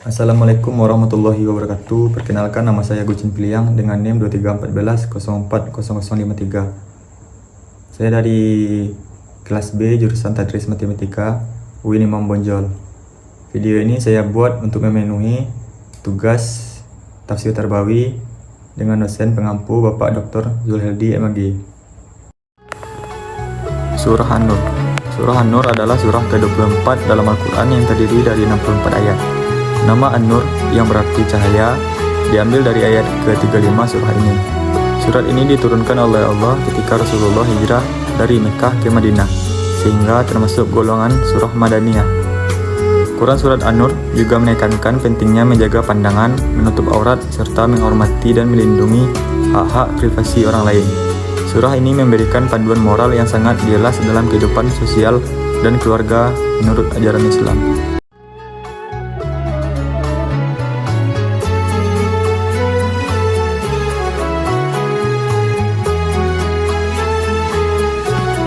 Assalamualaikum warahmatullahi wabarakatuh. Perkenalkan, nama saya Gucin Piliang dengan NIM 2314040453. Saya dari kelas B jurusan Tadris Matematika UIN Imam Bonjol. Video ini saya buat untuk memenuhi tugas tafsir Tarbawi dengan dosen pengampu Bapak Dr. Zulheldi MAG. Surah An-Nur. Surah An-Nur adalah surah ke-24 dalam Al-Quran yang terdiri dari 64 ayat. Nama An-Nur yang berarti cahaya diambil dari ayat ke-35 surah ini. Surat ini diturunkan oleh Allah ketika Rasulullah hijrah dari Mekah ke Madinah, sehingga termasuk golongan surah Madaniyah. Quran surat An-Nur juga menekankan pentingnya menjaga pandangan, menutup aurat, serta menghormati dan melindungi hak-hak privasi orang lain. Surah ini memberikan panduan moral yang sangat jelas dalam kehidupan sosial dan keluarga menurut ajaran Islam.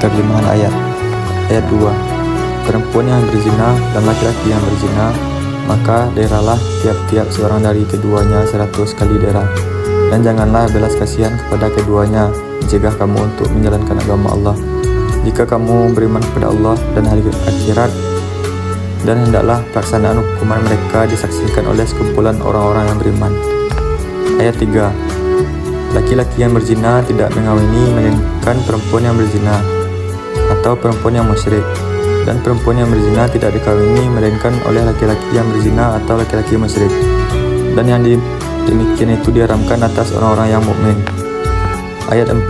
Terjemahan ayat. Ayat 2. Perempuan yang berzina dan laki-laki yang berzina, maka deralah tiap-tiap seorang dari keduanya 100 kali dera. Dan janganlah belas kasihan kepada keduanya, mencegah kamu untuk menjalankan agama Allah. Jika kamu beriman kepada Allah dan hari akhirat, dan hendaklah pelaksanaan hukuman mereka disaksikan oleh sekumpulan orang-orang yang beriman. Ayat 3. Laki-laki yang berzina tidak mengawini melainkan perempuan yang berzina atau perempuan yang musyrik, dan perempuan yang berzina tidak dikawini melainkan oleh laki-laki yang berzina atau laki-laki musyrik, dan yang demikian itu diharamkan atas orang-orang yang mukmin. Ayat 4.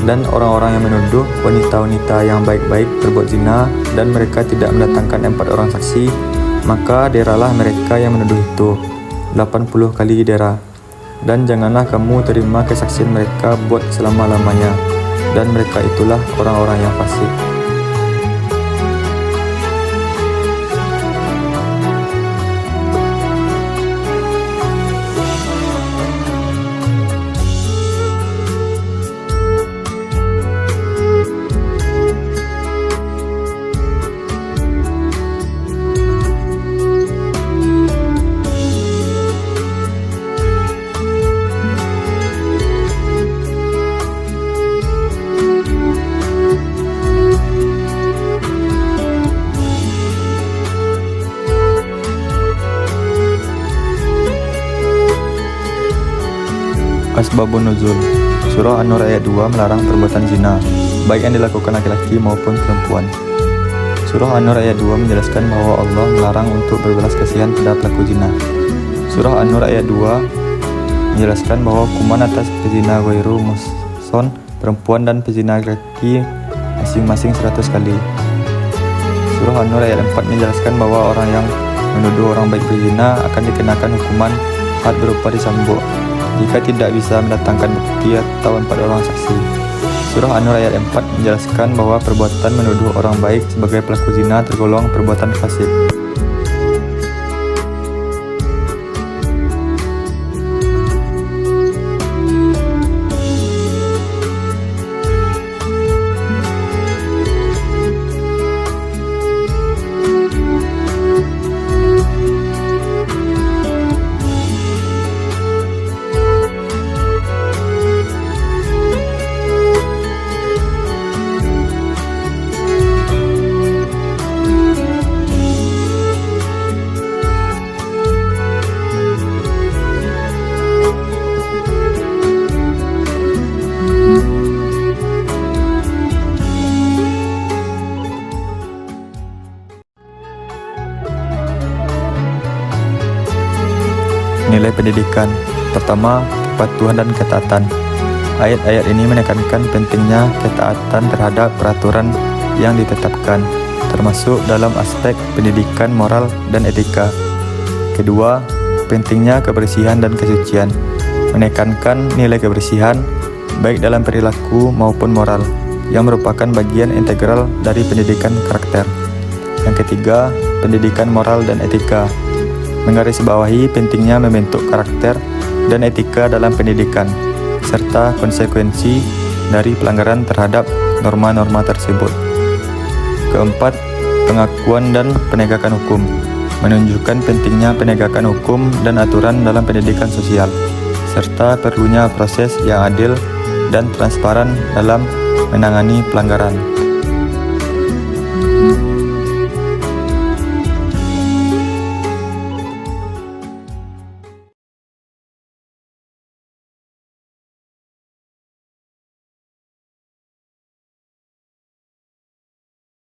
Dan orang-orang yang menuduh wanita-wanita yang baik-baik berbuat zina dan mereka tidak mendatangkan 4 orang saksi, maka deralah mereka yang menuduh itu 80 kali dera. Dan janganlah kamu terima kesaksian mereka buat selama-lamanya, dan mereka itulah orang-orang yang fasik. Asbabun Nuzul. Surah An-Nur ayat 2 melarang perbuatan zina, baik yang dilakukan laki-laki maupun perempuan. Surah An-Nur ayat 2 menjelaskan bahwa Allah melarang untuk berbelas kasihan pada pelaku zina. Surah An-Nur ayat 2 menjelaskan bahwa hukuman atas pezina ghairu muhsan perempuan dan pezina laki masing-masing 100 kali. Surah An-Nur ayat 4 menjelaskan bahwa orang yang menuduh orang baik berzina akan dikenakan hukuman had berupa disambuk jika tidak bisa mendatangkan bukti atau 4 orang saksi. Surah An-Nur ayat 4 menjelaskan bahwa perbuatan menuduh orang baik sebagai pelaku zina tergolong perbuatan fasik. Nilai pendidikan. Pertama, kepatuhan dan ketaatan. Ayat-ayat ini menekankan pentingnya ketaatan terhadap peraturan yang ditetapkan, termasuk dalam aspek pendidikan moral dan etika. Kedua, pentingnya kebersihan dan kesucian. Menekankan nilai kebersihan, baik dalam perilaku maupun moral, yang merupakan bagian integral dari pendidikan karakter. Yang ketiga, pendidikan moral dan etika. Menggarisbawahi pentingnya membentuk karakter dan etika dalam pendidikan, serta konsekuensi dari pelanggaran terhadap norma-norma tersebut. Keempat, pengakuan dan penegakan hukum. menunjukkan pentingnya penegakan hukum dan aturan dalam pendidikan sosial, serta perlunya proses yang adil dan transparan dalam menangani pelanggaran.